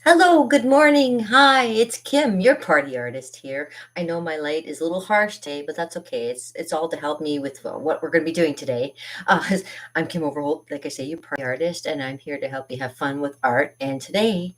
Hello, good morning. Hi, it's Kim, your party artist here. I know my light is a little harsh today, but that's okay. It's all to help me with what we're going to be doing today. I'm Kim Overholt, like I say, your party artist, and I'm here to help you have fun with art. And today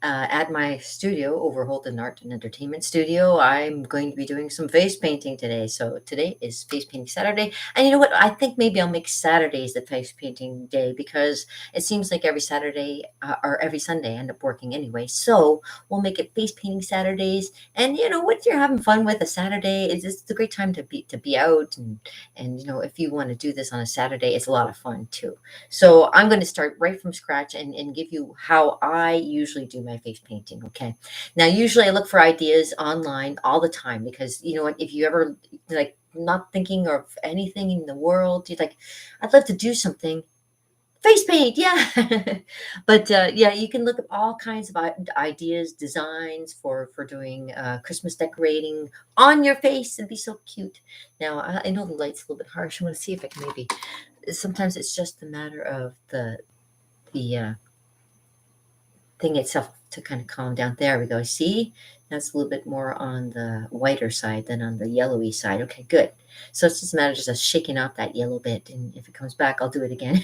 at my studio, Overholton Art and Entertainment Studio, I'm going to be doing some face painting today. So today is face painting Saturday. And you know what? I think maybe I'll make Saturdays the face painting day because it seems like every Saturday or every Sunday I end up working anyway. So we'll make it face painting Saturdays. And you know what? You're having fun with a Saturday. It's a great time to be out and you know if you want to do this on a Saturday, it's a lot of fun too. So I'm going to start right from scratch and give you how I usually do my face painting. Okay. Now, usually I look for ideas online all the time because you know what, if you ever like not thinking of anything in the world, you're like, I'd love to do something. Face paint, yeah. But yeah, you can look at all kinds of ideas, designs for doing Christmas decorating on your face. It'd be so cute. Now, I know the light's a little bit harsh. I want to see if I can maybe. Sometimes it's just a matter of the thing itself to kind of calm down. There we go. See, that's a little bit more on the whiter side than on the yellowy side. Okay, good. So it's just a matter of just shaking off that yellow bit, and if it comes back, I'll do it again.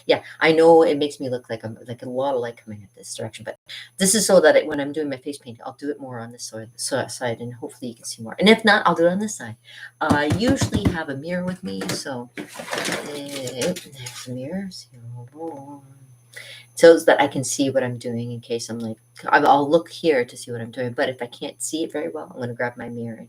Yeah, I know it makes me look like I'm like a lot of light coming at this direction, but this is so that when I'm doing my face paint, I'll do it more on this side, and hopefully you can see more. And if not, I'll do it on this side. I usually have a mirror with me, so there's a mirror. So that I can see what I'm doing in case I'm like, I'll look here to see what I'm doing. But if I can't see it very well, I'm going to grab my mirror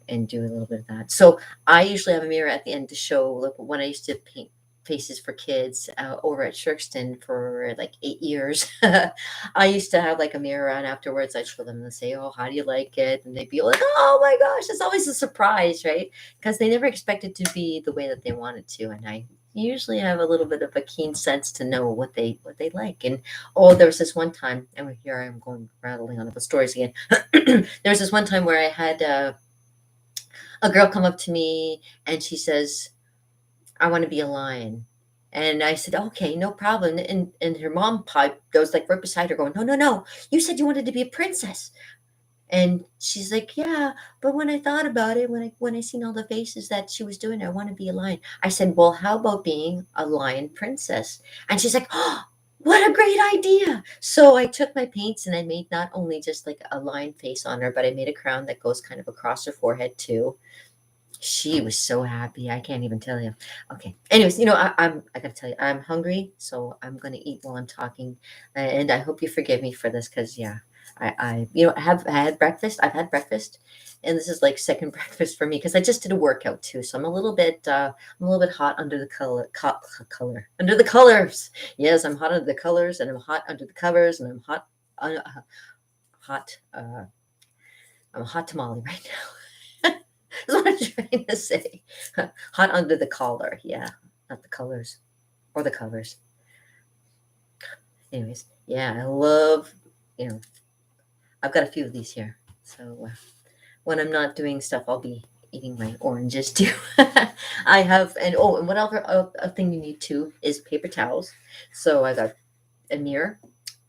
and do a little bit of that. So I usually have a mirror at the end to show, like when I used to paint faces for kids over at Shirkston for like 8 years. I used to have like a mirror on afterwards. I'd show them and say, oh, how do you like it? And they'd be like, oh my gosh, it's always a surprise, right? Because they never expect it to be the way that they want it to. And I usually have a little bit of a keen sense to know what they like. And oh, there was this one time, and here I am going rattling on the stories again. There was this one time where I had a girl come up to me and she says, I want to be a lion. And I said, okay, no problem. And her mom pipe goes like right beside her going, no, no, no. You said you wanted to be a princess. And she's like, yeah, but when I thought about it, when I seen all the faces that she was doing, I want to be a lion. I said, well, how about being a lion princess? And she's like, oh, what a great idea. So I took my paints and I made not only just like a lion face on her, but I made a crown that goes kind of across her forehead too. She was so happy. I can't even tell you. Okay. Anyways, you know, I gotta tell you, I'm hungry, so I'm gonna eat while I'm talking, and I hope you forgive me for this, because yeah, you know, I had breakfast. I've had breakfast, and this is like second breakfast for me because I just did a workout too, so I'm a little bit hot under the under the colors. Yes, I'm hot under the colors, and I'm hot under the covers, and uh, hot. I'm a hot tamale right now. That's what I'm trying to say. Hot under the collar. Yeah, not the colors or the covers. Anyways, yeah, I love, you know, I've got a few of these here. So when I'm not doing stuff, I'll be eating my oranges too. I have, and oh, and what other a thing you need too is paper towels. So I got a mirror,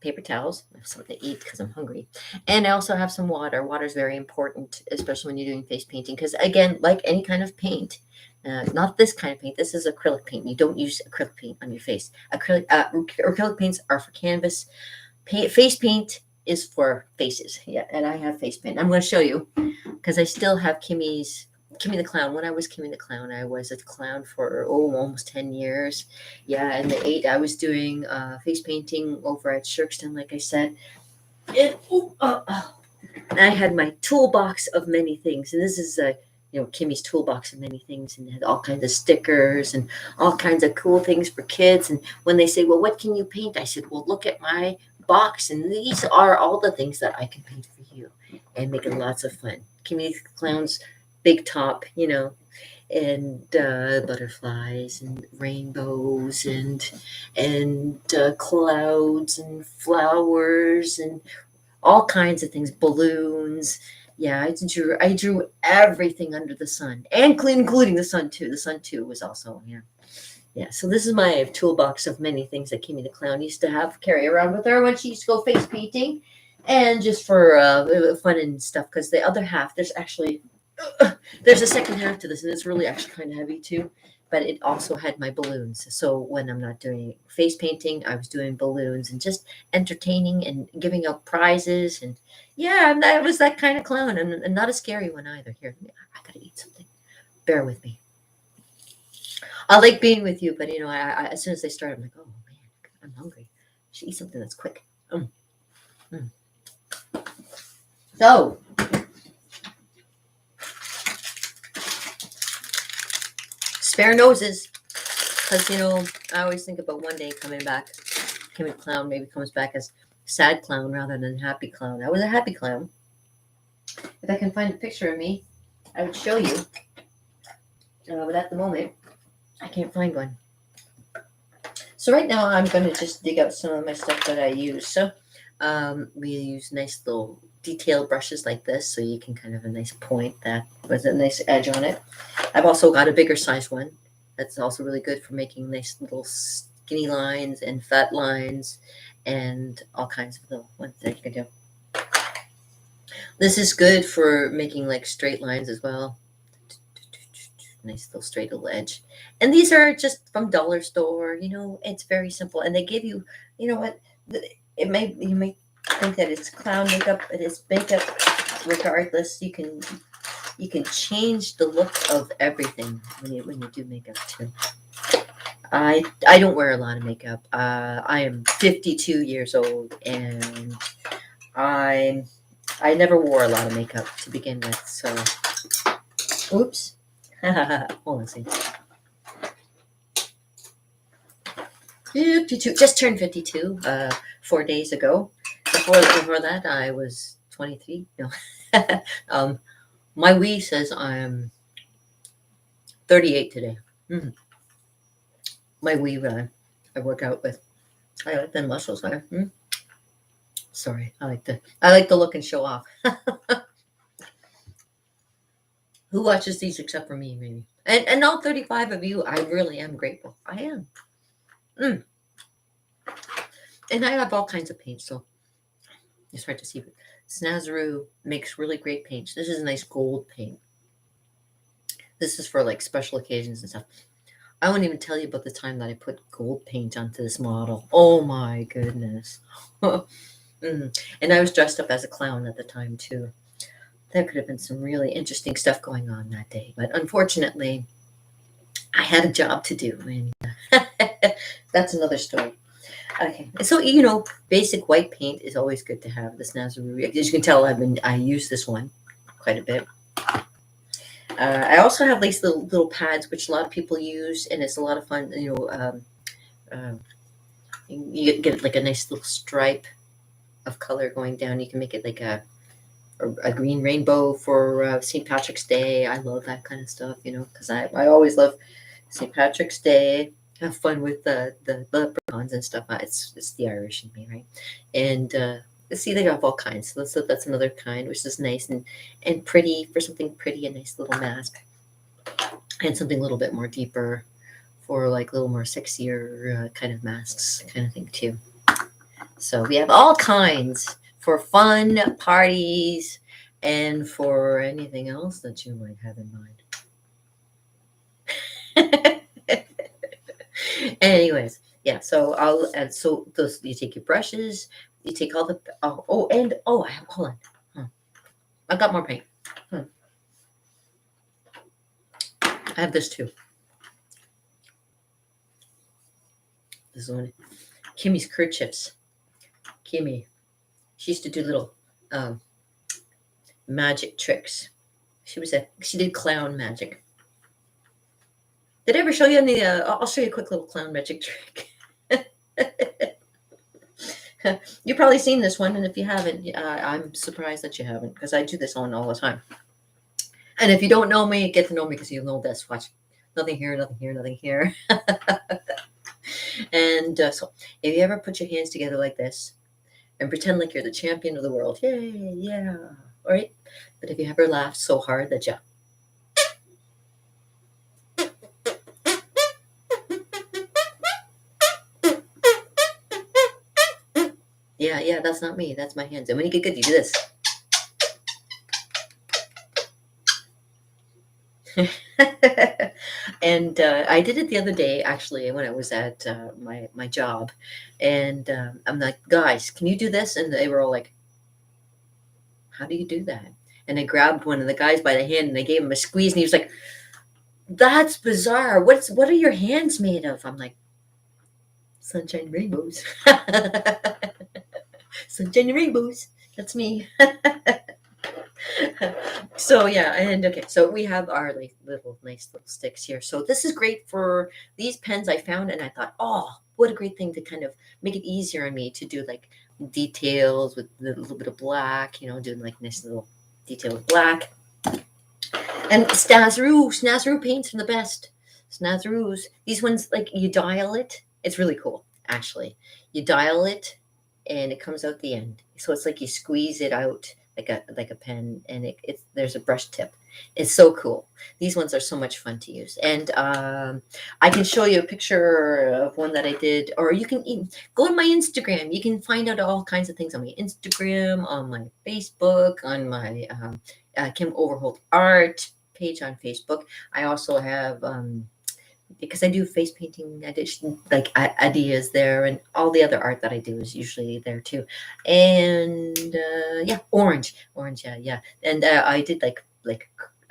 paper towels, I have something to eat because I'm hungry. And I also have some water. Water is very important, especially when you're doing face painting, because again, like any kind of paint, not this kind of paint. This is acrylic paint. You don't use acrylic paint on your face. Acrylic paints are for canvas. Face paint is for faces. Yeah, and I have face paint. I'm going to show you because I still have Kimmy the Clown. When I was Kimmy the Clown, I was a clown for almost 10 years. Yeah, in the eight, I was doing face painting over at Shirkston, like I said. And, and I had my toolbox of many things. And this is you know, Kimmy's toolbox of many things, and it had all kinds of stickers and all kinds of cool things for kids. And when they say, well, what can you paint? I said, well, look at my box, and these are all the things that I can paint for you and make it lots of fun. Kimmy the Clown's big top, you know, and butterflies and rainbows and clouds and flowers and all kinds of things, balloons. Yeah, I drew everything under the sun, and including the sun too. The sun too was also, yeah. Yeah, so this is my toolbox of many things that Kimmy the Clown used to have carry around with her when she used to go face painting, and just for fun and stuff. Because the other half, there's actually there's a second half to this, and it's really actually kind of heavy too. But it also had my balloons. So when I'm not doing face painting, I was doing balloons and just entertaining and giving out prizes. And yeah, I was that kind of clown, and not a scary one either. Here, I gotta eat something. Bear with me. I like being with you, but as soon as they start, I'm like, oh man, I'm hungry. I should eat something that's quick. Mm. So, spare noses, because I always think about one day coming back. Kimmy Clown maybe comes back as sad clown rather than happy clown. I was a happy clown. If I can find a picture of me, I would show you. But at the moment, I can't find one. So right now, I'm going to just dig out some of my stuff that I use. So we use nice little detailed brushes like this, so you can kind of have a nice point that with a nice edge on it. I've also got a bigger size one that's also really good for making nice little skinny lines and fat lines and all kinds of little ones that you can do. This is good for making like straight lines as well. Nice little straight little edge. And these are just from dollar store. It's very simple. And they give you, what? You may think that it's clown makeup, but it's makeup regardless. You can change the look of everything when you do makeup too. I don't wear a lot of makeup. I am 52 years old, and I never wore a lot of makeup to begin with. So, oops. Hold on a second. 52, just turned 52 4 days ago. Before that, I was 23. No. My Wii says I'm 38 today. Mm-hmm. My Wii I work out with. I like the muscles there. Sorry, I like to look and show off. Who watches these except for me, maybe? And all 35 of you, I really am grateful. I am. And I have all kinds of paints, so it's hard to see. But Snazaroo makes really great paints. This is a nice gold paint. This is for like special occasions and stuff. I won't even tell you about the time that I put gold paint onto this model. Oh my goodness. And I was dressed up as a clown at the time too. There could have been some really interesting stuff going on that day. But unfortunately, I had a job to do. And that's another story. Okay. So, basic white paint is always good to have. This Nazaroo. As you can tell, I use this one quite a bit. I also have these little pads, which a lot of people use, and it's a lot of fun. You get like a nice little stripe of color going down. You can make it like a green rainbow for St. Patrick's Day. I love that kind of stuff, because I always love St. Patrick's Day. Have fun with the leprechauns and stuff. It's the Irish in me, right? And see, they have all kinds. So that's another kind, which is nice and pretty for something pretty. A nice little mask, and something a little bit more deeper for like a little more sexier kind of masks, kind of thing too. So we have all kinds for fun parties and for anything else that you might have in mind. Anyways, yeah. So you take your brushes, you take all the I have hold on. I got more paint. I have this too. This one, Kimmy's kerchiefs. Kimmy, she used to do little magic tricks. She did clown magic. Did I ever show you any? I'll show you a quick little clown magic trick. You've probably seen this one, and if you haven't, I'm surprised that you haven't, because I do this one all the time. And if you don't know me, get to know me because you'll know this. Watch, nothing here, nothing here, nothing here. And so, if you ever put your hands together like this and pretend like you're the champion of the world, yay, yeah, all right. But if you ever laughed so hard that you Yeah, yeah, that's not me. That's my hands. And when you get good, you do this. And I did it the other day, actually, when I was at my job, and I'm like, guys, can you do this? And they were all like, how do you do that? And I grabbed one of the guys by the hand and I gave him a squeeze, and he was like, that's bizarre. What are your hands made of? I'm like, sunshine and rainbows. Sunshine and rainbows. That's me. So yeah, and okay, so we have our like little nice little sticks here. So this is great for these pens I found, and I thought, oh, what a great thing to kind of make it easier on me to do like details with a little bit of black, doing like nice little detail with black. And Snazaroo paints are the best. Snazaroos. These ones, like you dial it. It's really cool, actually. You dial it, and it comes out the end. So it's like you squeeze it out like a pen, and it's there's a brush tip. It's so cool. These ones are so much fun to use, and I can show you a picture of one that I did, or you can even go on my Instagram. You can find out all kinds of things on my Instagram, on my Facebook, on my Kim Overholt Art page on Facebook. I also have because I do face painting addition like ideas there, and all the other art that I do is usually there too. And yeah, orange, yeah, yeah. And I did like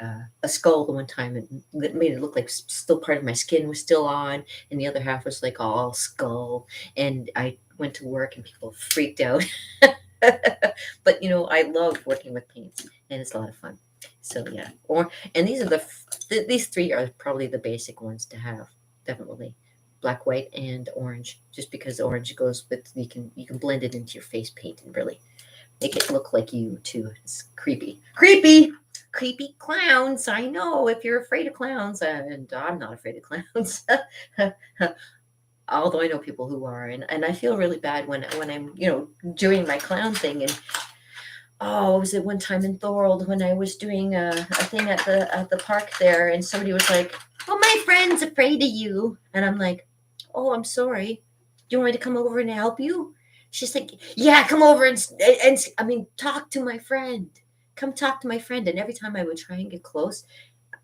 a skull the one time, and it made it look like still part of my skin was still on, and the other half was like all skull. And I went to work, and people freaked out. But I love working with paints, and it's a lot of fun. So yeah, and these are these three are probably the basic ones to have, definitely. Black, white, and orange. Just because orange goes with, you can blend it into your face paint and really make it look like you too. It's creepy clowns. I know if you're afraid of clowns, and I'm not afraid of clowns. Although I know people who are, and I feel really bad when I'm doing my clown thing. And oh, what was it one time in Thorold when I was doing a thing at the park there, and somebody was like, "Oh, my friend's afraid of you," and I'm like, "Oh, I'm sorry. Do you want me to come over and help you?" She's like, "Yeah, come over and I mean, talk to my friend. Come talk to my friend." And every time I would try and get close,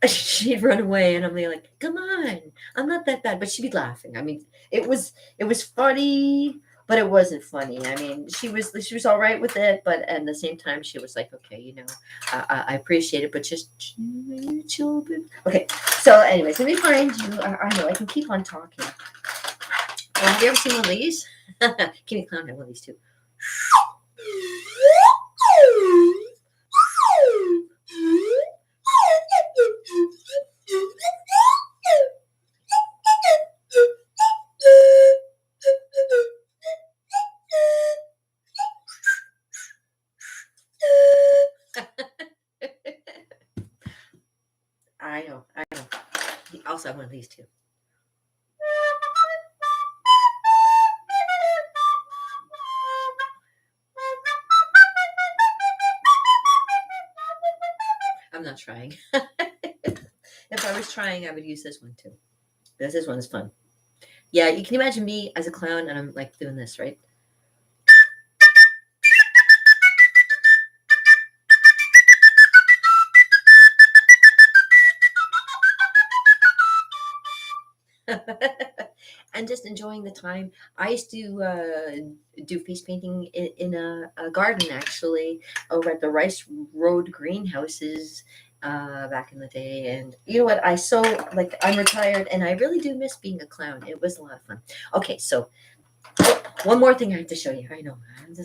she'd run away, and I'm like, "Come on, I'm not that bad." But she'd be laughing. I mean, it was funny, but it wasn't funny. I mean, she was all right with it, but at the same time, she was like, "Okay, I appreciate it, but just chill a bit." Okay, so anyways, let me find you. I know I can keep on talking. Have you ever seen one of these? Kenny Clown had one of these too. I know. He also had one of these too. I'm not trying. If I was trying, I would use this one too. Because this one's fun. Yeah, you can imagine me as a clown, and I'm like doing this, right? And just enjoying the time. I used to do face painting in a garden, actually, over at the Rice Road greenhouses back in the day. And you know what? Like, I'm retired, and I really do miss being a clown. It was a lot of fun. Okay, so one more thing I have to show you. I know.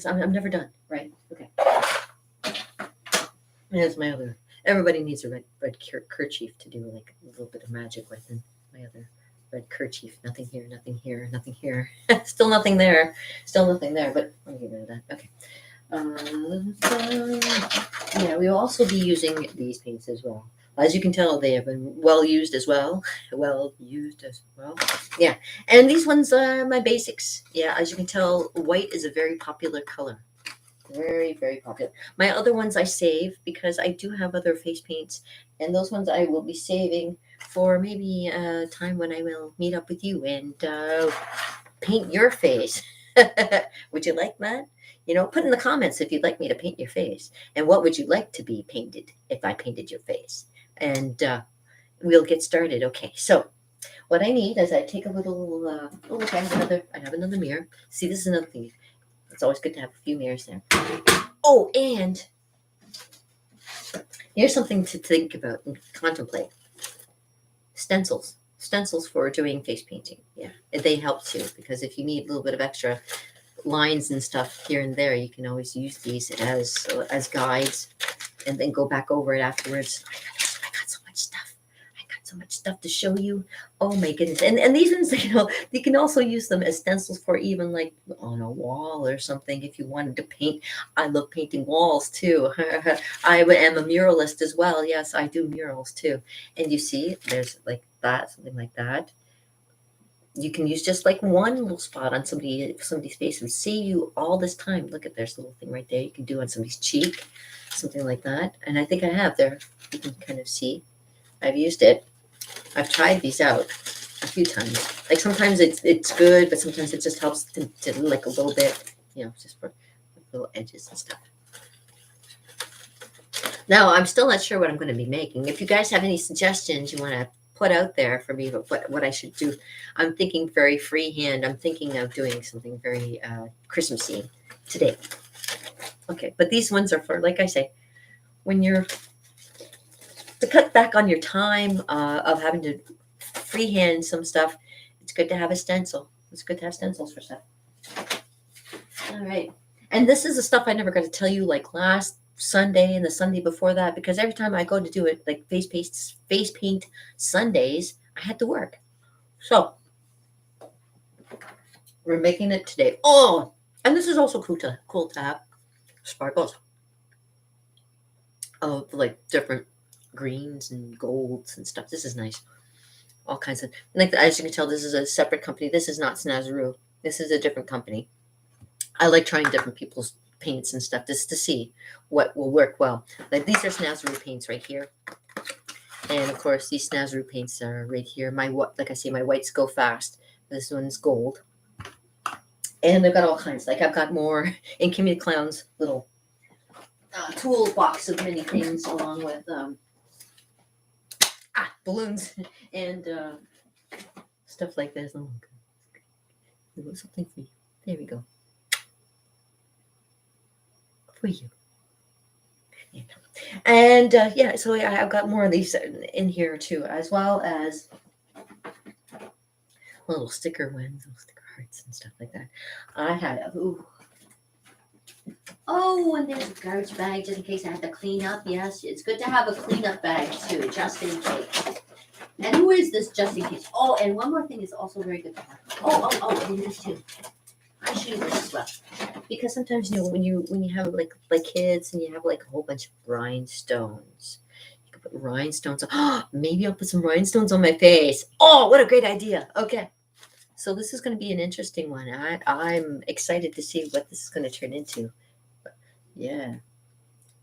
I'm never done, right? Okay. Here's my other. Everybody needs a red kerchief to do like a little bit of magic with, and my other red kerchief. Nothing here, nothing here, nothing here. Still nothing there. Still nothing there. But let me get rid of that. Okay. Yeah, we will also be using these paints as well. As you can tell, they have been well used as well. Well used as well. Yeah, and these ones are my basics. Yeah, as you can tell, white is a very popular color. Very, very popular. My other ones I save because I do have other face paints, and those ones I will be saving for maybe a time when I will meet up with you and paint your face. Would you like that? Put in the comments if you'd like me to paint your face, and what would you like to be painted if I painted your face, and we'll get started. Okay, so what I need is I take a little. Oh, look, I have another mirror. See, this is another thing. It's always good to have a few mirrors there. Oh, and here's something to think about and contemplate. Stencils for doing face painting. Yeah, they help too, because if you need a little bit of extra lines and stuff here and there, you can always use these as guides, and then go back over it afterwards. I got so much stuff. I got so much stuff to show you. Oh my goodness! And these ones, you can also use them as stencils for even like on a wall or something if you wanted to paint. I love painting walls too. I am a muralist as well. Yes, I do murals too. And you see, there's like that, something like that. You can use just like one little spot on somebody's face and save you all this time. Look at there's a little thing right there you can do on somebody's cheek, something like that. And I think I have there. You can kind of see. I've used it. I've tried these out a few times. Like sometimes it's good, but sometimes it just helps to like a little bit, just for little edges and stuff. Now I'm still not sure what I'm going to be making. If you guys have any suggestions you want to put out there for me, what I should do, I'm thinking very freehand. I'm thinking of doing something very Christmassy today. Okay, but these ones are for, like I say, when you're to cut back on your time of having to freehand some stuff. It's good to have a stencil. It's good to have stencils for stuff. All right, and this is the stuff I never got to tell you, like last Sunday and the Sunday before that, because every time I go to do it, like face paint Sundays, I had to work. So we're making it today. Oh, and this is also cool to have sparkles of like different greens and golds and stuff. This is nice. All kinds of, like, as you can tell, this is a separate company. This is not Snazaroo. This is a different company. I like trying different people's paints and stuff just to see what will work well. Like these are Snazaroo paints right here. And of course, these Snazaroo paints are right here. Like I say, my whites go fast. This one's gold. And I've got all kinds. Like I've got more in Kimmy the Clown's little toolbox of many things, along with balloons and stuff like this. Oh, God. Something for you. There we go. For you. Yeah. And yeah, so I've got more of these in here too, as well as little sticker ones, little sticker hearts and stuff like that. I have, oh, and there's a garbage bag just in case I have to clean up. Yes, it's good to have a cleanup bag too, just in case. And who is this just in case? Oh, and one more thing is also very good to have. Oh, and this too. I should use this as well, because sometimes when you have like kids and you have like a whole bunch of rhinestones, you can put rhinestones on. Oh, maybe I'll put some rhinestones on my face. Oh, what a great idea! Okay, so this is going to be an interesting one. I'm excited to see what this is going to turn into. Yeah,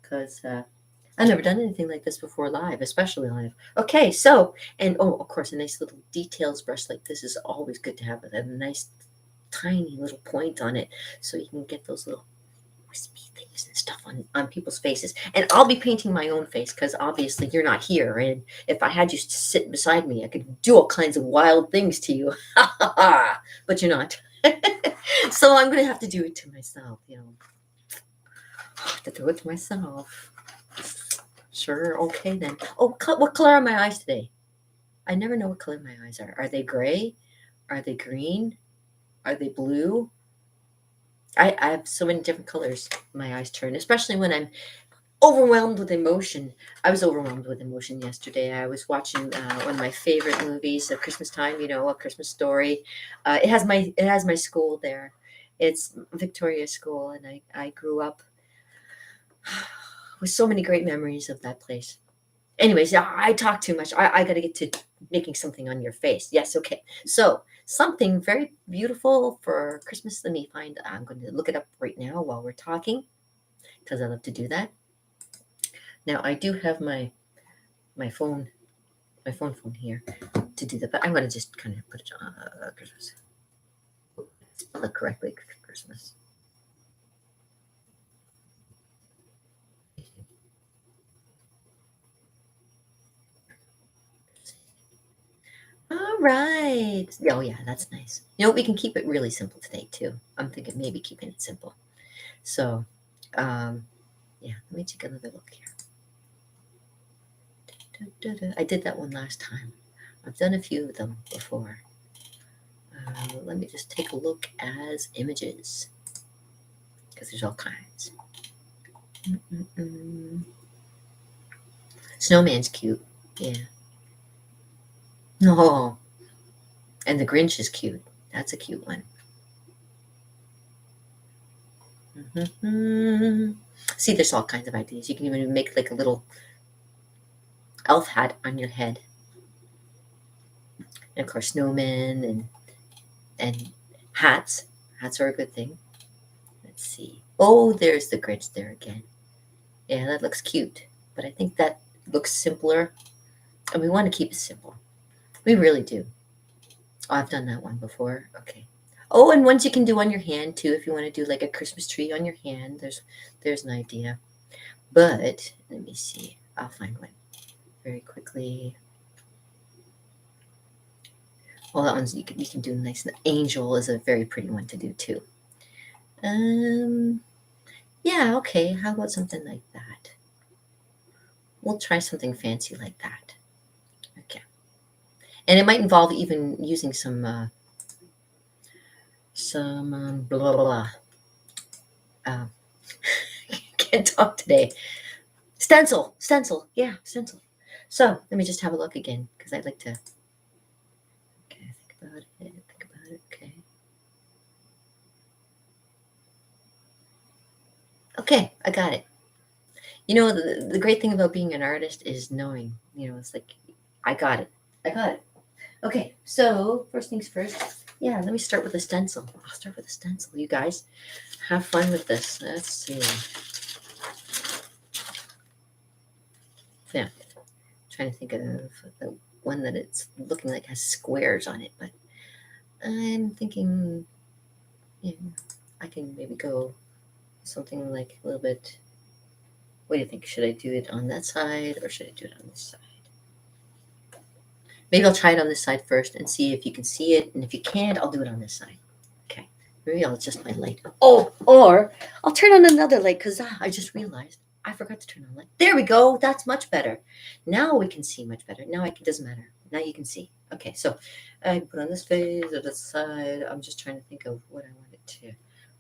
because I've never done anything like this before live, especially live. Okay, so, and of course, a nice little details brush like this is always good to have, with a nice tiny little point on it, so you can get those little wispy things and stuff on people's faces. And I'll be painting my own face, because obviously you're not here, and if I had you sit beside me, I could do all kinds of wild things to you. But you're not. So I'm going to have to do it to myself, I have to do it to myself. Sure, okay then. Oh, what color are my eyes today? I never know what color my eyes are. Are they gray? Are they green? Are they blue? I have so many different colors my eyes turn, especially when I'm overwhelmed with emotion. I was overwhelmed with emotion yesterday. I was watching one of my favorite movies at Christmas time, A Christmas Story. It has my school there. It's Victoria School, and I grew up with so many great memories of that place. Anyways, yeah, I talk too much. I got to get to making something on your face. Yes, okay. So something very beautiful for Christmas. Let me find. I'm going to look it up right now while we're talking, because I love to do that. Now I do have my phone here to do that, but I'm going to just kind of put it on Christmas. Spell it correctly, Christmas. All right. Oh, yeah, that's nice. You know, we can keep it really simple today, too. I'm thinking maybe keeping it simple. So, um, yeah, let me take another look here. I did that one last time. I've done a few of them before. Let me just take a look as images because there's all kinds. Mm-mm-mm. Snowman's cute. Yeah. No. And the Grinch is cute. That's a cute one. Mm-hmm. See, there's all kinds of ideas. You can even make like a little elf hat on your head. And of course, snowmen and hats. Hats are a good thing. Let's see. Oh, there's the Grinch there again. Yeah, that looks cute. But I think that looks simpler. And we want to keep it simple. We really do. Oh, I've done that one before. Okay. Oh, and ones you can do on your hand too. If you want to do like a Christmas tree on your hand, there's an idea. But let me see. I'll find one very quickly. Well, that one's you can do nice. The angel is a very pretty one to do too. Yeah, okay. How about something like that? We'll try something fancy like that. Okay. And it might involve even using some blah blah blah. Uh, can't talk today. Stencil. Yeah, stencil. So let me just have a look again because I'd like to. Okay, think about it. Think about it. Okay. Okay, I got it. You know, the great thing about being an artist is knowing. You know, it's like I got it. I got it. Okay, so first things first. Yeah, let me start with a stencil. I'll start with a stencil. You guys have fun with this. Let's see. Yeah, trying to think of the one that it's looking like has squares on it, but I'm thinking, yeah, I can maybe go something like a little bit. What do you think? Should I do it on that side or should I do it on this side? Maybe I'll try it on this side first and see if you can see it. And if you can't, I'll do it on this side. Okay. Maybe I'll adjust my light. Oh, or I'll turn on another light because I just realized I forgot to turn on light. There we go. That's much better. Now we can see much better. Now it doesn't matter. Now you can see. Okay, so I put on this face or this side. I'm just trying to think of what I want it to.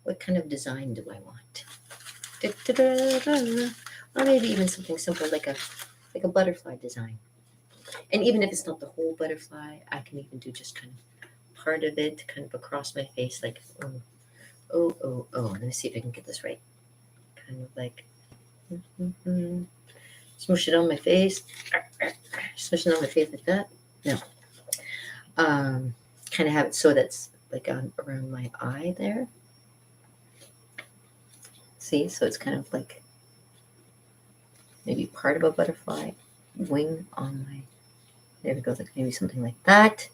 What kind of design do I want? Or maybe even something simple like a butterfly design. And even if it's not the whole butterfly, I can even do just kind of part of it, kind of across my face, like oh. Let me see if I can get this right. Kind of like smush it on my face, smush it on my face like that. No, kind of have it so that's like on around my eye there. See, so it's kind of like maybe part of a butterfly wing on my. There we go. Like maybe something like that,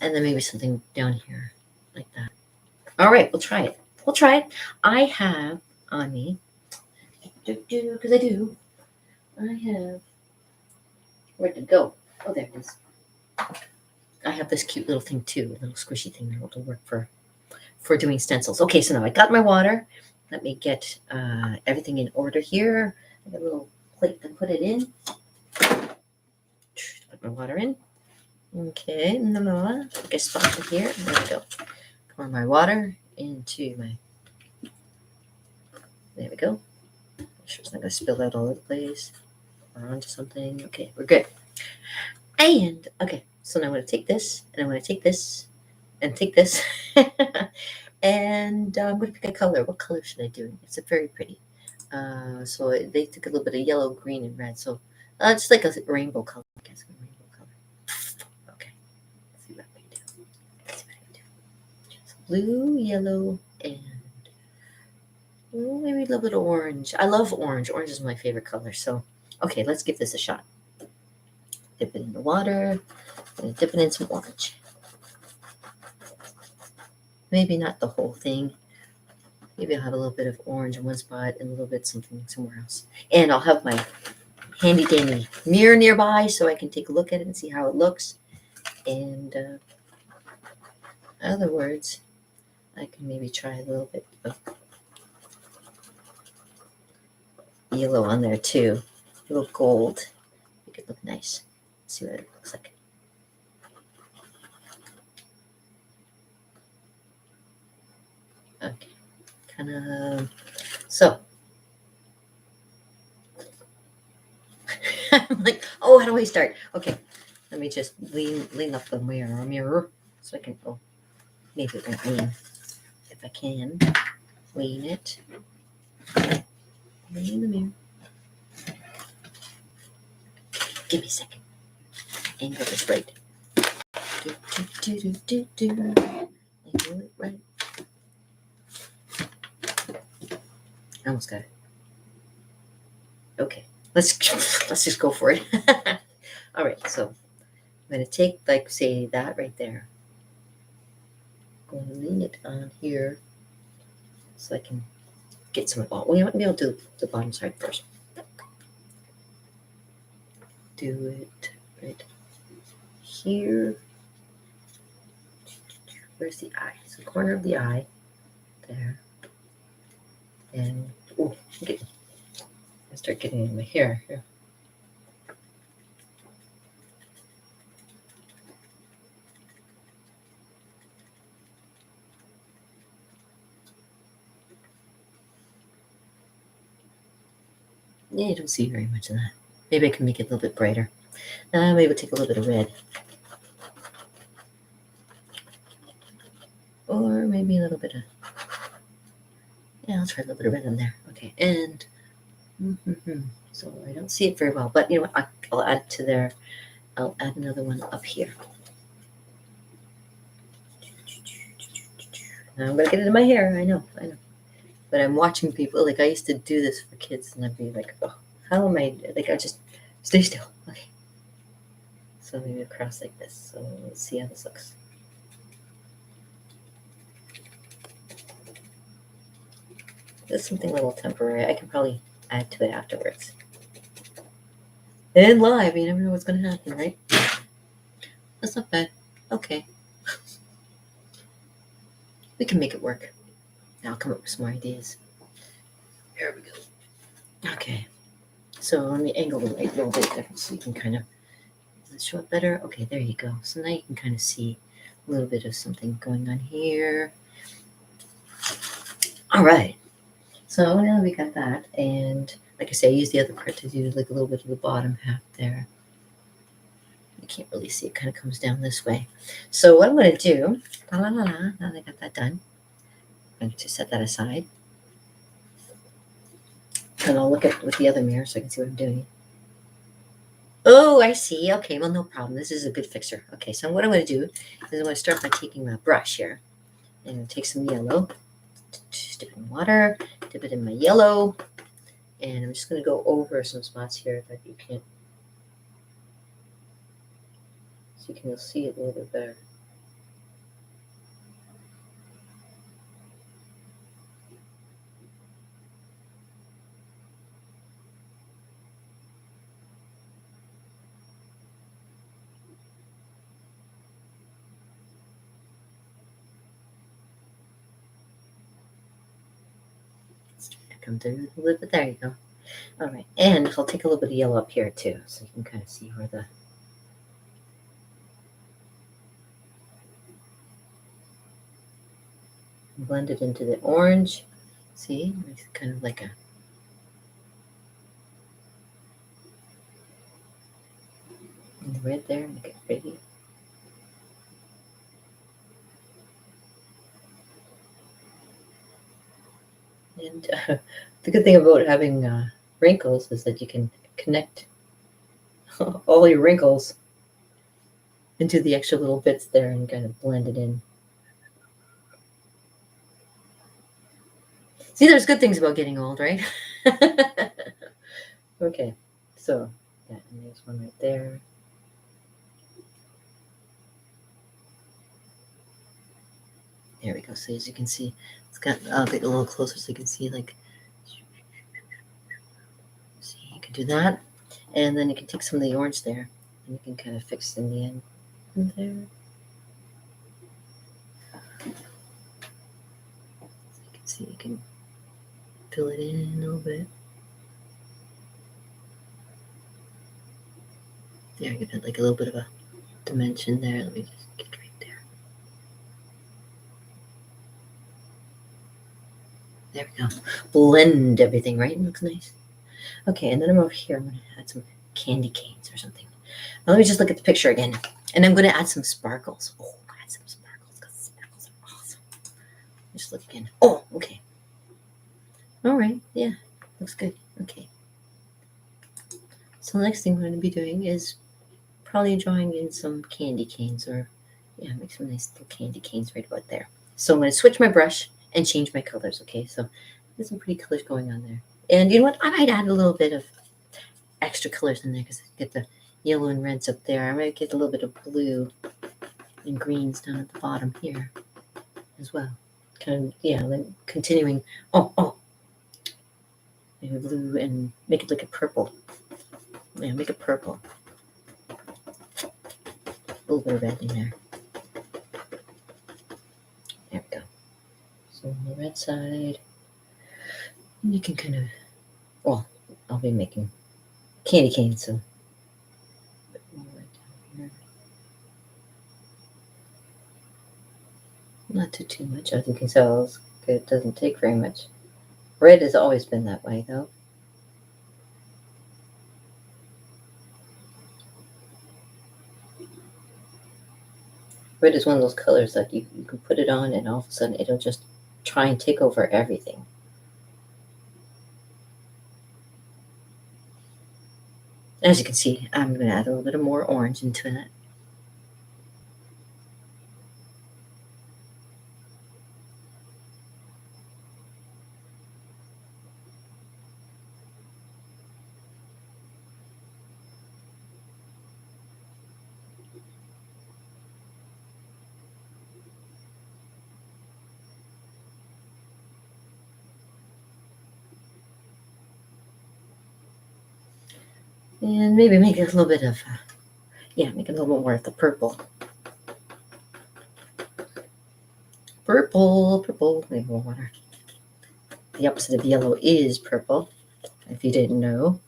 and then maybe something down here like that. All right, we'll try it. We'll try it. I have on me, because I do. I have. Where did it go? Oh, there it is. I have this cute little thing too, a little squishy thing that will work for doing stencils. Okay, so now I got my water. Let me get everything in order here. I got a little plate to put it in. Put my water in. Okay, take a spot in here. There we go. Pour my water into my. There we go. Make sure it's not going to spill out all over the place or onto something. Okay, we're good. And okay, so now I'm going to take this, and I'm going to take this, and take this, and I'm going to pick a color. What color should I do? It's a very pretty. So they took a little bit of yellow, green, and red. So it's like a rainbow color. I guess a rainbow color. Okay, let's see what I can do. Let's see what I can do. So blue, yellow, and maybe a little bit of orange. I love orange. Orange is my favorite color. So okay, let's give this a shot. Dip it in the water and dip it in some orange. Maybe not the whole thing. Maybe I'll have a little bit of orange in one spot and a little bit something somewhere else. And I'll have my handy dandy mirror nearby so I can take a look at it and see how it looks. And in other words, I can maybe try a little bit of yellow on there too. A little gold. Make it look nice. Let's see what it looks like. Okay. Kind of. So. I'm like, oh, how do I start? Okay. Let me just lean up the mirror so I can, oh, maybe it won't lean. If I can, lean it. Lean the mirror. Give me a second. Angle this right. Angle it right. I almost got it. Okay. Let's just go for it. All right, so I'm gonna take, like, say that right there. I'm going to lean it on here so I can get some of all. Well, you know what? Maybe I'll do the bottom side first. Do it right here. Where's the eye? It's the corner of the eye. There. And, oh, I start getting in my hair here. Yeah, you don't see very much of that. Maybe I can make it a little bit brighter. Maybe we'll take a little bit of red. Or maybe a little bit of, yeah, I'll try a little bit of red in there. Okay, and so I don't see it very well, but you know what? I'll add to there. I'll add another one up here. Now I'm gonna get it in my hair. I know. But I'm watching people. Like, I used to do this for kids, and I'd be like, oh, how am I? Like, I just stay still. Okay. So maybe across like this. So let's see how this looks. This is something a little temporary. I can probably add to it afterwards. And live, you never know what's gonna happen, right? That's not bad. Okay. We can make it work. Now I'll come up with some more ideas. There we go. Okay. So let me angle the light a little bit different so you can kind of, does it show up better? Okay, there you go. So now you can kind of see a little bit of something going on here. All right. So now we got that. And like I say, I use the other part to do like a little bit of the bottom half there. You can't really see, it kind of comes down this way. So what I'm going to do, now that I got that done, I'm going to set that aside. And I'll look at it with the other mirror so I can see what I'm doing. Oh, I see. Okay, well, no problem. This is a good fixer. Okay, so what I'm going to do is I'm going to start by taking my brush here and take some yellow, just dip it in water, dip it in my yellow, and I'm just going to go over some spots here that you can't, so you can see it a little bit better. Come through a little bit. There you go. All right, and I'll take a little bit of yellow up here too, so you can kind of see where the blend it into the orange. See, it's kind of like a red there. Make it pretty. And the good thing about having wrinkles is that you can connect all your wrinkles into the extra little bits there and kind of blend it in. See, there's good things about getting old, right? Okay, so yeah, and there's one right there. There we go. So as you can see, it's I'll get a little closer so you can see, like, see, you can do that. And then you can take some of the orange there and you can kind of fix in the end there. So you can see, you can fill it in a little bit. There, give it like a little bit of a dimension there. Let me just get right there. There we go. Blend everything, right? It looks nice. Okay, and then I'm over here. I'm going to add some candy canes or something. Now let me just look at the picture again. And I'm going to add some sparkles. Oh, add some sparkles because sparkles are awesome. Just look again. Oh, okay. All right. Yeah, looks good. Okay. So the next thing we're going to be doing is probably drawing in some candy canes, or yeah, make some nice little candy canes right about there. So I'm going to switch my brush and change my colors. Okay, so there's some pretty colors going on there. And you know what? I might add a little bit of extra colors in there because I get the yellow and reds up there. I might get a little bit of blue and greens down at the bottom here as well. Kind of, yeah, then continuing. Oh, maybe blue and make it like a purple. Yeah, make it purple. A little bit of red in there. There we go. So on the red side, you can kind of, well, I'll be making candy canes, so a bit more red down here. Not too much, as you can tell. It doesn't take very much. Red has always been that way, though. Red is one of those colors that you can put it on and all of a sudden it'll just try and take over everything. As you can see, I'm going to add a little bit of more orange into it. And maybe make it a little bit of, make it a little bit more of the purple. Purple, maybe more water. The opposite of yellow is purple, if you didn't know.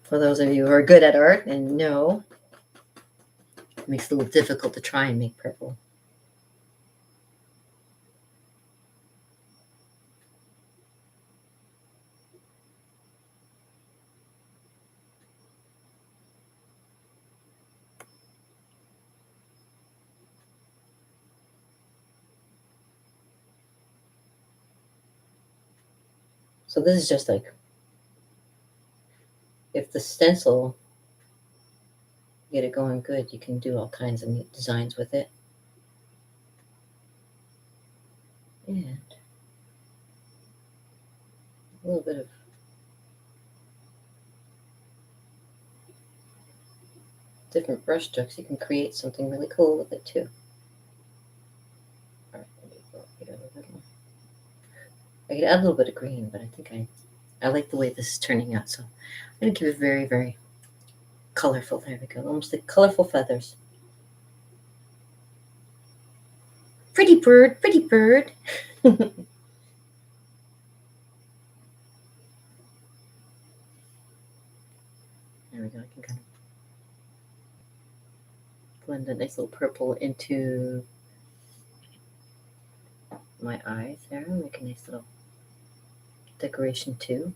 For those of you who are good at art and know, it makes it a little difficult to try and make purple. So this is just like, if the stencil, get it going good, you can do all kinds of neat designs with it. And a little bit of different brush strokes, you can create something really cool with it too. All right, let me go up here a little bit more. I could add a little bit of green, but I think I like the way this is turning out, so I'm going to give it very, very colorful. There we go, almost like colorful feathers. Pretty bird, pretty bird. There we go, I can kind of blend a nice little purple into my eyes there, make a nice little decoration too.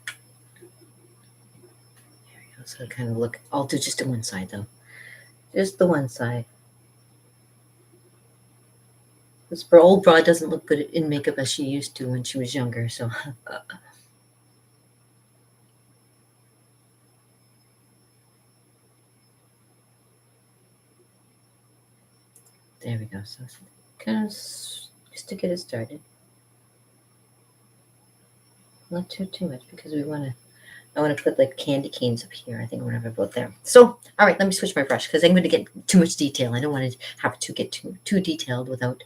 There we go, so kind of look, I'll do just to one side though. Just the one side. This old broad doesn't look good in makeup as she used to when she was younger, so. There we go. So kind of just to get it started. Not too much because we want to. I want to put like candy canes up here. I think I'm going to have it both there. So, all right, let me switch my brush because I'm going to get too much detail. I don't want to have it to get too detailed without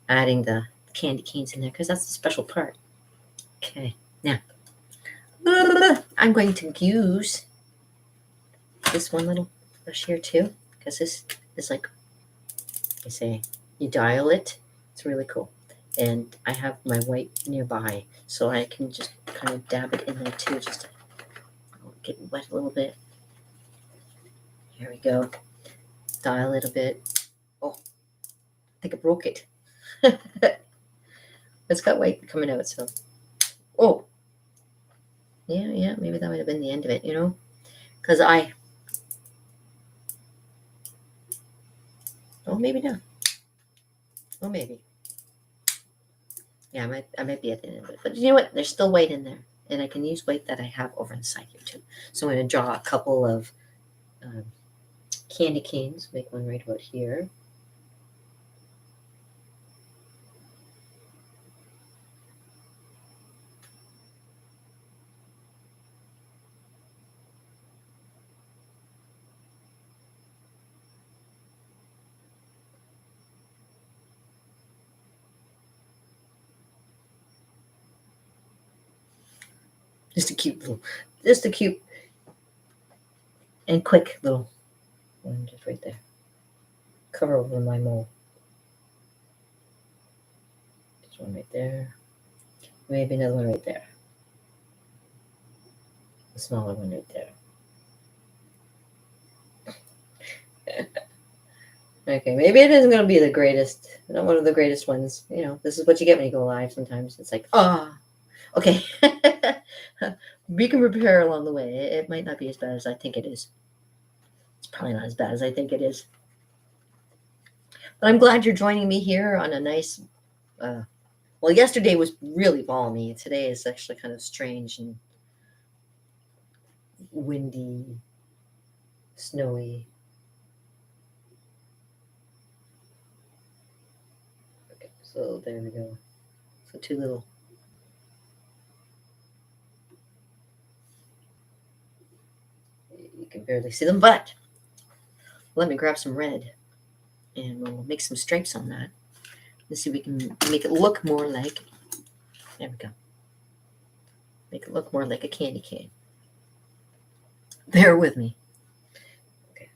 adding the candy canes in there because that's the special part. Okay, now I'm going to use this one little brush here too because this is like I say, you dial it. It's really cool. And I have my white nearby, so I can just kind of dab it in there too, just to get wet a little bit. Here we go. Dial it a bit. Oh, I think I broke it. It's got white coming out, so. Oh. Yeah, maybe that might have been the end of it, you know? Because oh, maybe not. Oh, maybe. Yeah, I might be at the end of it. But you know what? There's still white in there. And I can use white that I have over on the side here, too. So I'm going to draw a couple of candy canes. Make one right about here. Just a cute and quick little one just right there. Cover over my mole. Just one right there. Maybe another one right there. A smaller one right there. Okay, maybe it isn't going to be the greatest, not one of the greatest ones. You know, this is what you get when you go live sometimes. It's like, okay. We can prepare along the way. It might not be as bad as I think it is. It's probably not as bad as I think it is. But I'm glad you're joining me here on a nice, well, yesterday was really balmy. Today is actually kind of strange and windy, snowy. Okay, so there we go. So two little. You can barely see them, but let me grab some red and we'll make some stripes on that. Let's see if we can make it look more like, there we go. Make it look more like a candy cane. Bear with me. Okay.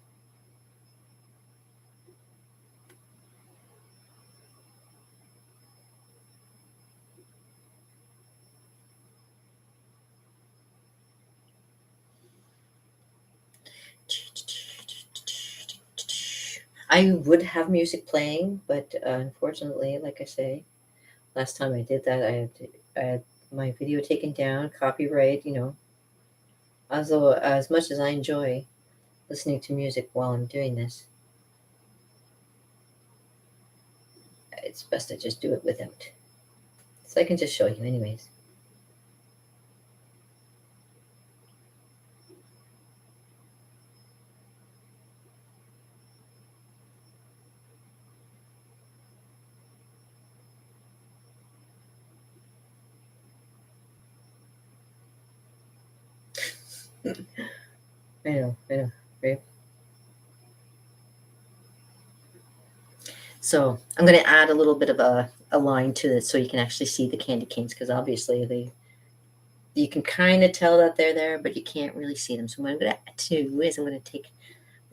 I would have music playing, but unfortunately, like I say, last time I did that, I had my video taken down, copyright, you know. Although, as much as I enjoy listening to music while I'm doing this, it's best to just do it without. So I can just show you anyways. I know, right? So I'm going to add a little bit of a line to it so you can actually see the candy canes because obviously you can kind of tell that they're there, but you can't really see them. So what I'm going to do is I'm going to take,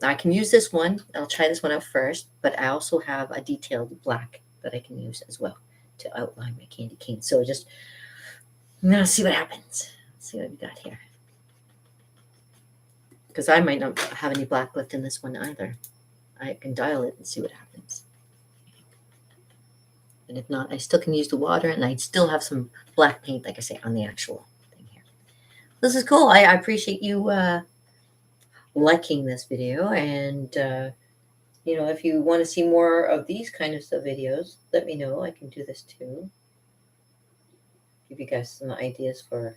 I can use this one. I'll try this one out first, but I also have a detailed black that I can use as well to outline my candy cane. So just, I'm going to see what happens. Let's see what we got here. Because I might not have any black left in this one either. I can dial it and see what happens. And if not, I still can use the water and I still have some black paint, like I say, on the actual thing here. This is cool. I appreciate you liking this video. And, you know, if you want to see more of these kinds of videos, let me know. I can do this too. Give you guys some ideas for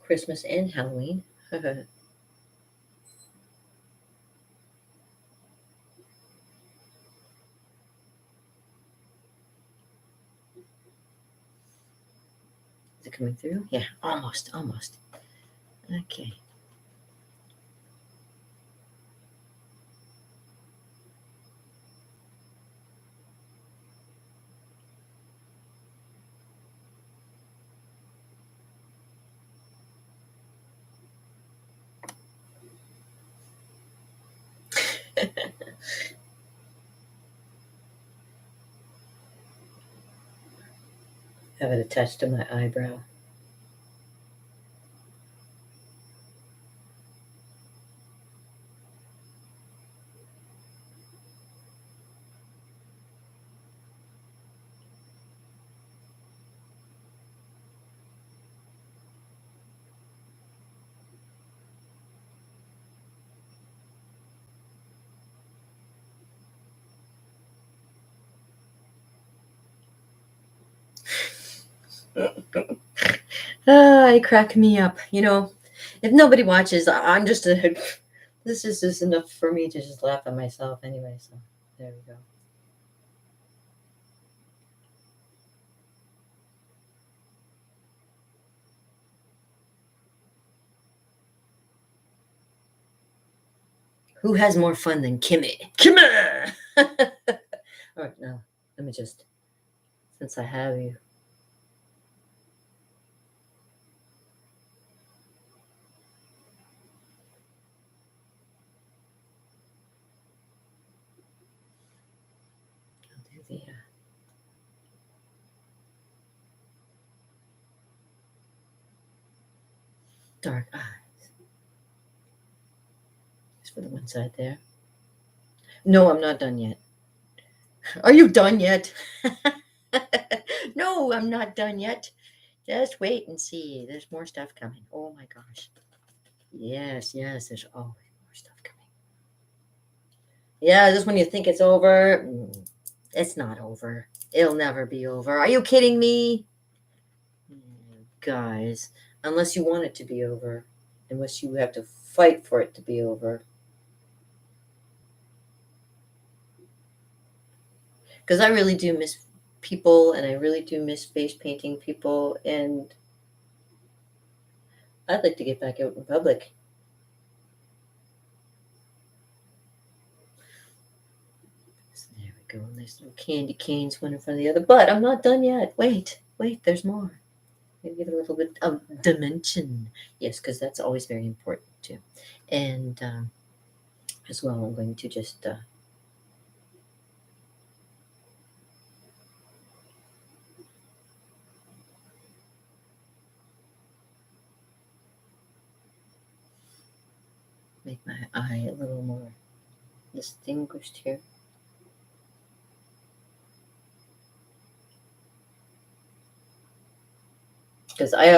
Christmas and Halloween. it coming through? Yeah, almost. Okay. Have it attached to my eyebrow. It crack me up. If nobody watches, I'm just a. This is just enough for me to just laugh at myself anyway. So there we go. Who has more fun than Kimmy? Kimmy! All right, now let me just, since I have you. I'll do the dark eyes. Just for the one side there. No, I'm not done yet. Are you done yet? No, I'm not done yet. Just wait and see. There's more stuff coming. Oh my gosh. Yes, there's always more stuff coming. Yeah, just when you think it's over, it's not over. It'll never be over. Are you kidding me? Guys, unless you want it to be over, unless you have to fight for it to be over. Because I really do miss people, and I really do miss face painting people, and I'd like to get back out in public. So there we go. Nice little candy canes, one in front of the other. But I'm not done yet. Wait, there's more. Maybe give it a little bit of dimension. Yes, because that's always very important too. And as well, I'm going to just make my eye a little more distinguished here. Because I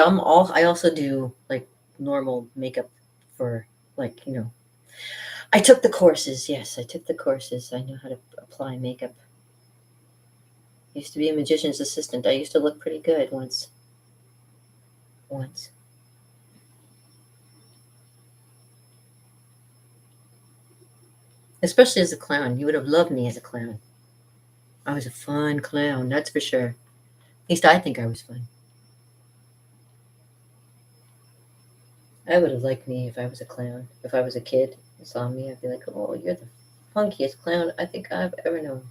also do like normal makeup for I took the courses. Yes, I took the courses. I know how to apply makeup. I used to be a magician's assistant. I used to look pretty good once. Especially as a clown. You would have loved me as a clown. I was a fun clown, that's for sure. At least I think I was fun. I would have liked me if I was a clown. If I was a kid and saw me, I'd be like, oh, you're the funkiest clown I think I've ever known.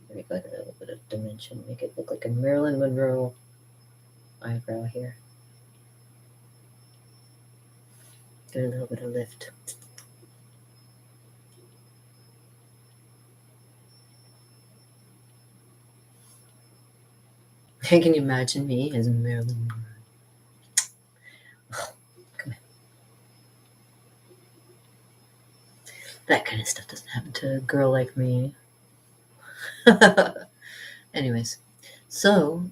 Maybe go a little bit of dimension, make it look like a Marilyn Monroe eyebrow here. Get a little bit of lift. Can you imagine me as Marilyn Monroe? Oh, come here. That kind of stuff doesn't happen to a girl like me. Anyways, so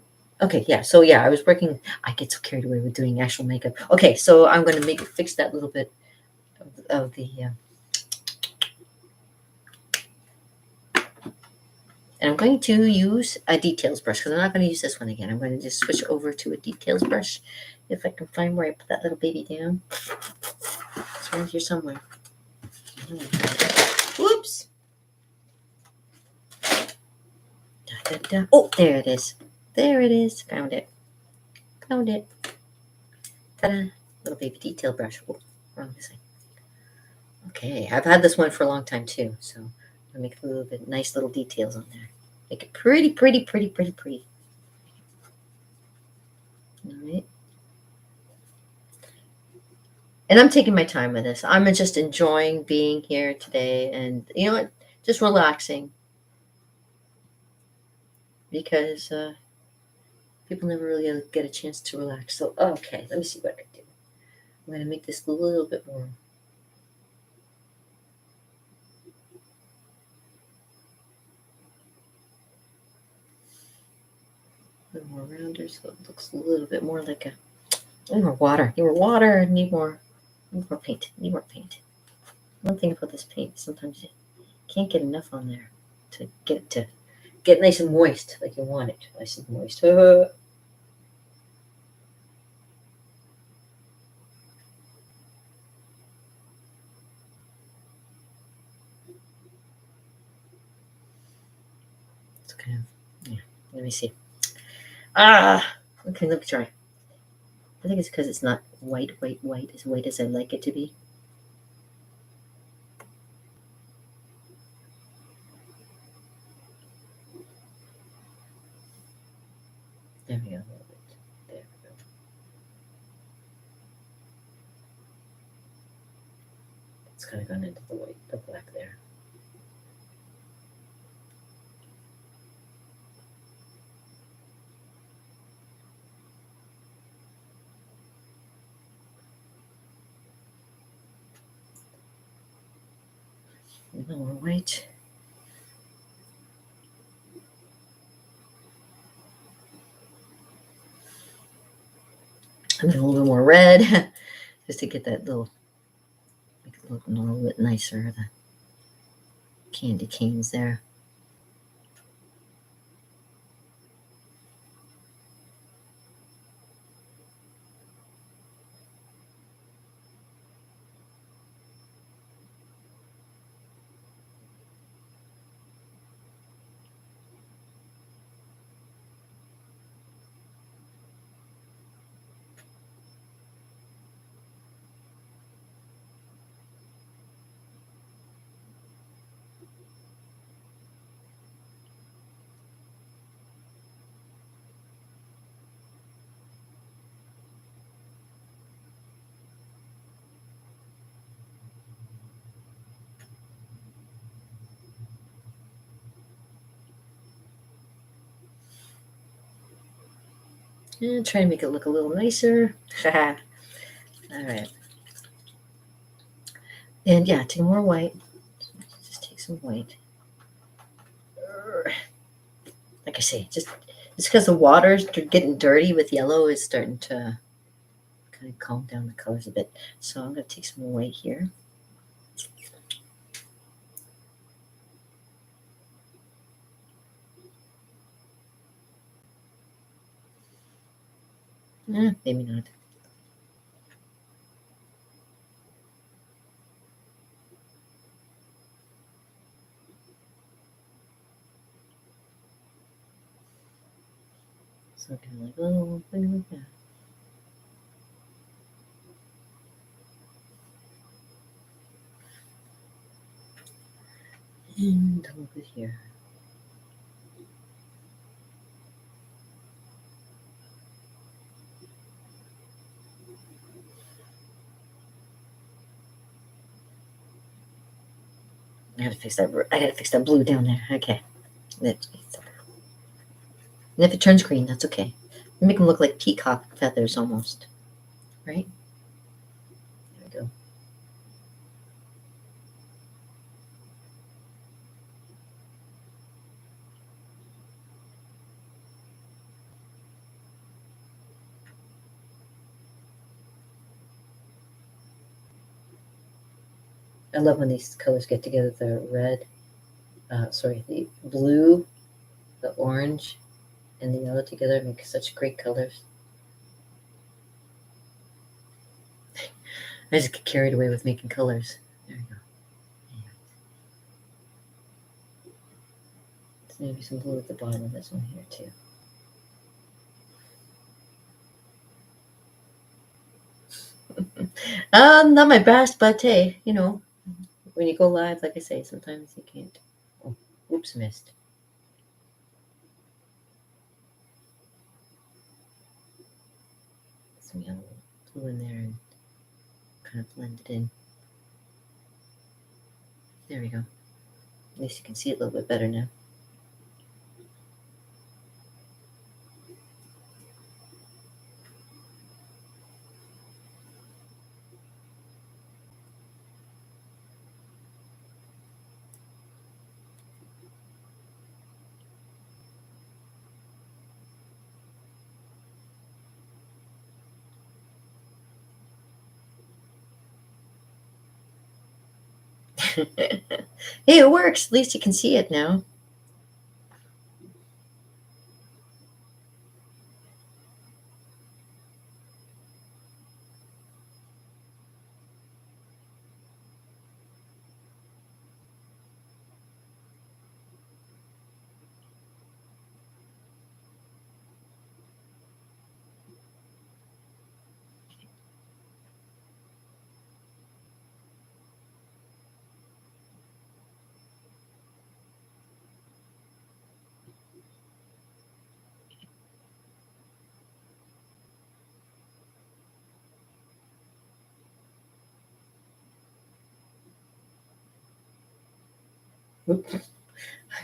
okay, yeah. So yeah, I was working. I get so carried away with doing actual makeup. Okay, so I'm going to fix that little bit of the. And I'm going to use a details brush because I'm not going to use this one again. I'm going to just switch over to a details brush if I can find where I put that little baby down. It's around here somewhere. Whoops. Da, da, da. Oh, there it is. There it is. Found it. Found it. Ta-da. Little baby detail brush. Oh, wrong this thing. Okay, I've had this one for a long time too, so I'll make a little bit nice little details on there. Make it pretty, pretty, pretty, pretty, pretty. All right. And I'm taking my time with this. I'm just enjoying being here today and you know what? Just relaxing because people never really get a chance to relax. So, okay, let me see what I can do. I'm going to make this a little bit more. A little more rounder so it looks a little bit more like a. Need more water. Need more water. Need more paint. Need more paint. One thing about this paint, sometimes you can't get enough on there to get nice and moist like you want it. Nice and moist. It's kind of, yeah. Let me see. Okay, let me try. I think it's because it's not white as I like it to be. There we go, a little bit. There we go. It's kind of gone into the black there. A little more white. And then a little more red, just to get that little, make it look a little bit nicer. The candy canes there. And try to make it look a little nicer. All right. And yeah, take more white. Just take some white. Like I say, just it's because the water's getting dirty with yellow is starting to kind of calm down the colors a bit. So I'm going to take some white here. Maybe not. So kind of like, oh, thing like that. And a little bit here. I gotta fix that. I gotta fix that blue down there. Okay. And if it turns green, that's okay. Make them look like peacock feathers almost. Right? There we go. I love when these colors get together. The red, the blue, the orange, and the yellow together make such great colors. I just get carried away with making colors. There we go. Yeah. So maybe some blue at the bottom of this one here too. Not my best, but hey, when you go live, like I say, sometimes you can't. Oh, oops, missed. Some yellow blue in there and kind of blend it in. There we go. At least you can see it a little bit better now. Hey, it works. At least you can see it now. Oops.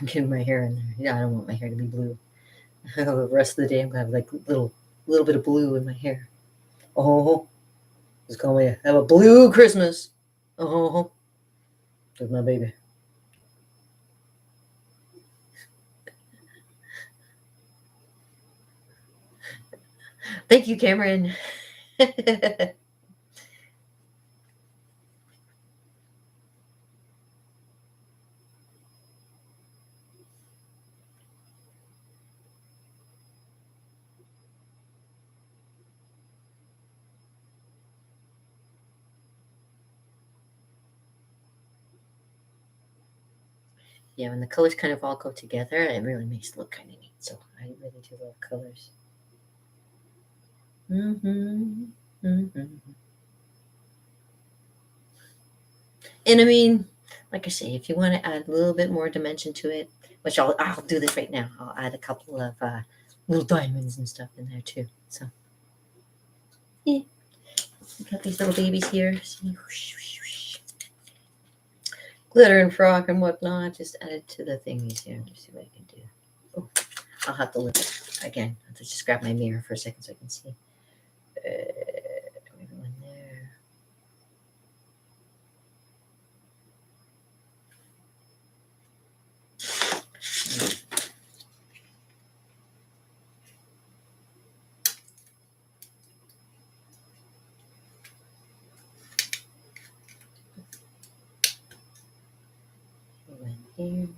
I'm getting my hair in there. Yeah, I don't want my hair to be blue. The rest of the day, I'm gonna have like little bit of blue in my hair. Oh, it's gonna have a blue Christmas. Oh, with my baby. Thank you, Cameron. Yeah, when the colors kind of all go together, it really makes it look kind of neat. So I really do love colors. Mm-hmm. Mm-hmm. And I mean, like I say, if you want to add a little bit more dimension to it, which I'll do this right now. I'll add a couple of little diamonds and stuff in there too. So yeah, we got these little babies here. See, whoosh, whoosh, whoosh. Glitter and frog and whatnot. Just add it to the thingies here. Let's see what I can do. Oh, I'll have to look again. I'll have to just grab my mirror for a second so I can see. Maybe one there. One here.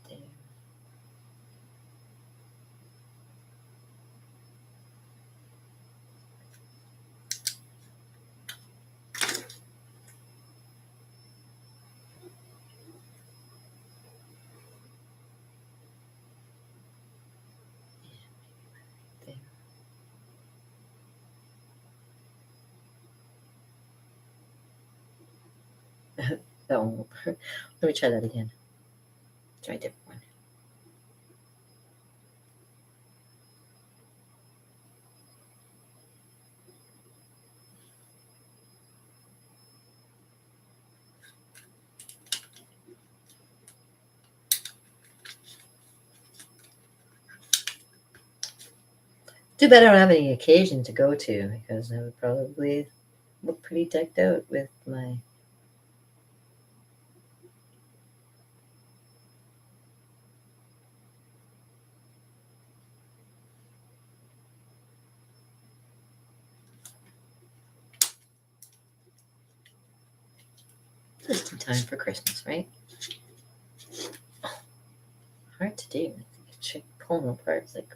There. There. That won't. Let me try that again. Try a different one. Too bad I don't have any occasion to go to because I would probably look pretty decked out with my. Just in time for Christmas, right? Hard to do. Check pulling apart. It's like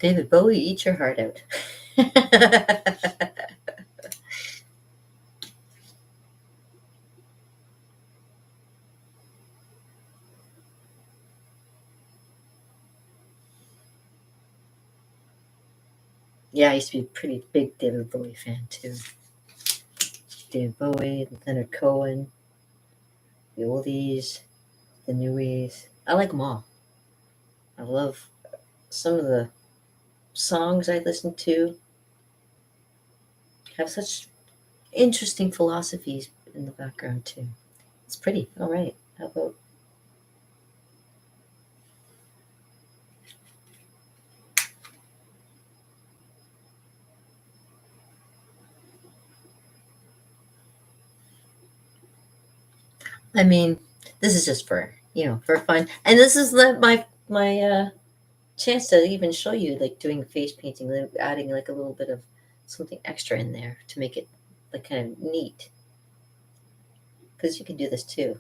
David Bowie, eat your heart out. Yeah, I used to be a pretty big David Bowie fan too. David Bowie, Leonard Cohen, the oldies, the newies. I like them all. I love some of the songs I listen to have such interesting philosophies in the background too. It's pretty. All right. How about I mean, this is just for for fun, and this is my chance to even show you like doing face painting, like, adding like a little bit of something extra in there to make it like kind of neat. Because you can do this too,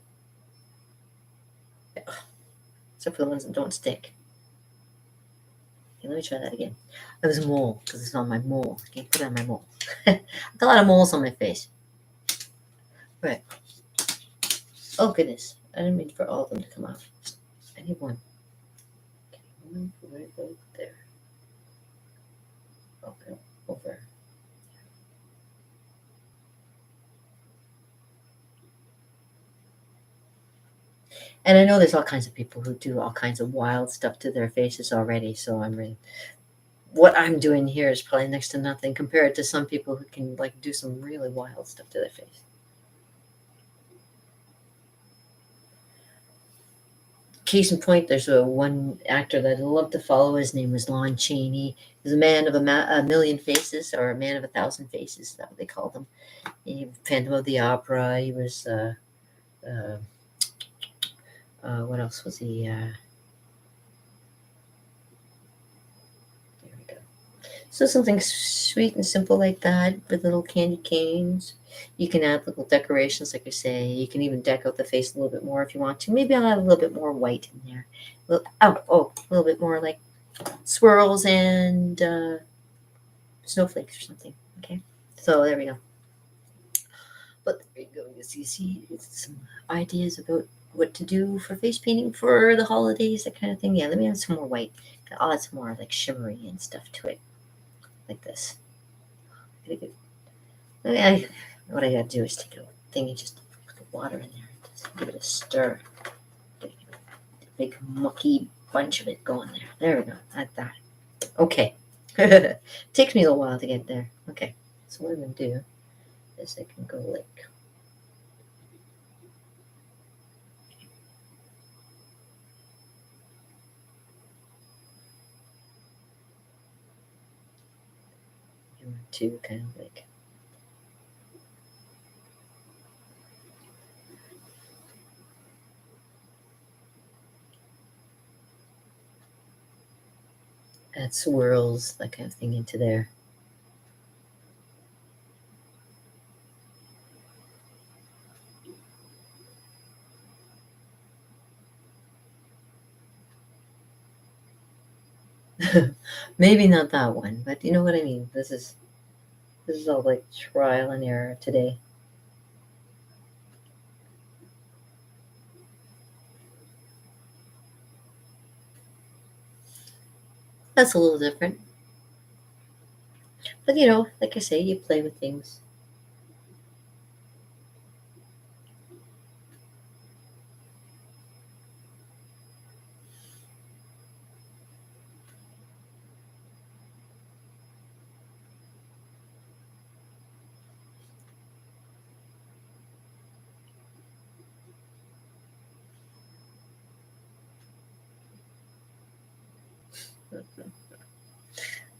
except for the ones that don't stick. Okay, let me try that again. It was a mole because it's on my mole. I can't put it on my mole. I got a lot of moles on my face. Right. Oh goodness, I didn't mean for all of them to come out. I need one. Okay, one right over there. Okay, over. And I know there's all kinds of people who do all kinds of wild stuff to their faces already. So what I'm doing here is probably next to nothing compared to some people who can like do some really wild stuff to their face. Case in point, there's one actor that I love to follow. His name was Lon Chaney. He's a man of a million faces, or a man of 1,000 faces. Is that what they called him? He Phantom of the Opera. He was uh, what else was he? There we go. So something sweet and simple like that with little candy canes. You can add little decorations, like I say. You can even deck out the face a little bit more if you want to. Maybe I'll add a little bit more white in there. A little bit more like swirls and snowflakes or something. Okay, so there we go. But there you go. You see some ideas about what to do for face painting for the holidays, that kind of thing. Yeah, let me add some more white. I'll add some more like shimmery and stuff to it, like this. What I gotta do is take a thing and just put the water in there, just give it a stir. Get a big mucky bunch of it going there. There we go. Like that. Okay. Takes me a little while to get there. Okay. So what I'm gonna do is I can go like to kind of like add swirls, that kind of thing into there. Maybe not that one, but you know what I mean. This is all like trial and error today. That's a little different. But like I say, you play with things.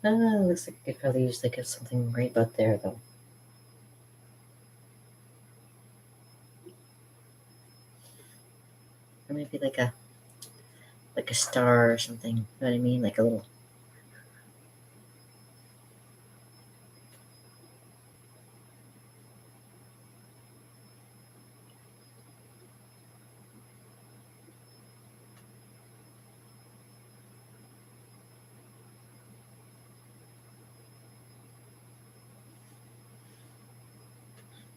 Looks like I could probably use like something right about there though. Or maybe like a star or something. You know what I mean? Like a little.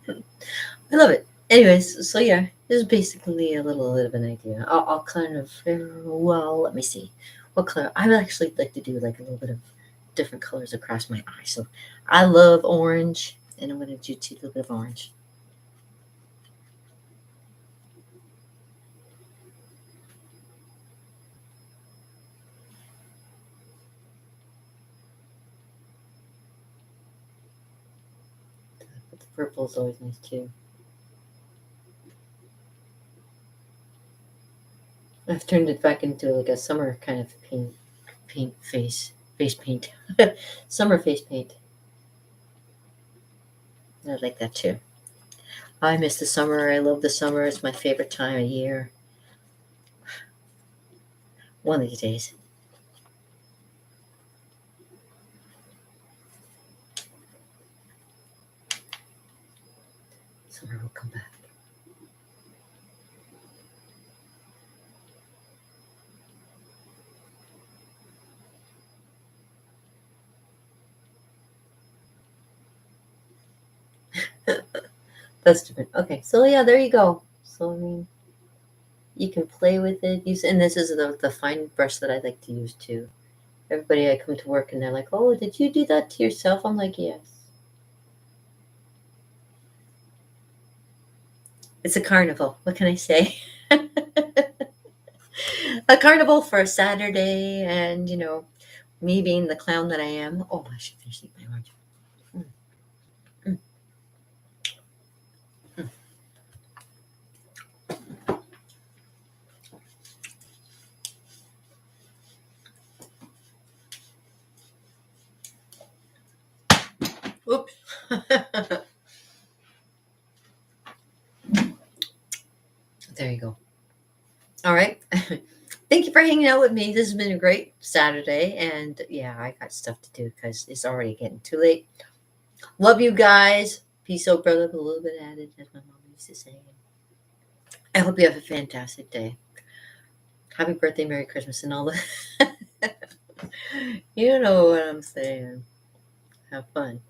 I love it. Anyways, so yeah, this is basically a little bit of an idea. I'll kind of, well, let me see. What color? I would actually like to do like a little bit of different colors across my eye. So I love orange, and I'm going to do a little bit of orange. But the purple is always nice too. I've turned it back into like a summer kind of paint face paint, summer face paint. I like that too. I miss the summer. I love the summer. It's my favorite time of year. One of these days, summer will come back. That's different. Okay, so yeah, there you go. So I mean, you can play with it. Use, and this is the fine brush that I like to use too. Everybody I come to work and they're like, "Oh, did you do that to yourself?" I'm like, "Yes." It's a carnival. What can I say? A carnival for a Saturday, and me being the clown that I am. Oh, I should finish eating my orange. Mm, mm, mm. Oops. There you go. All right. Thank you for hanging out with me. This has been a great Saturday. And yeah, I got stuff to do because it's already getting too late. Love you guys. Peace out, brother. A little bit added, as my mom used to say. I hope you have a fantastic day. Happy birthday, Merry Christmas, and all that. You know what I'm saying. Have fun.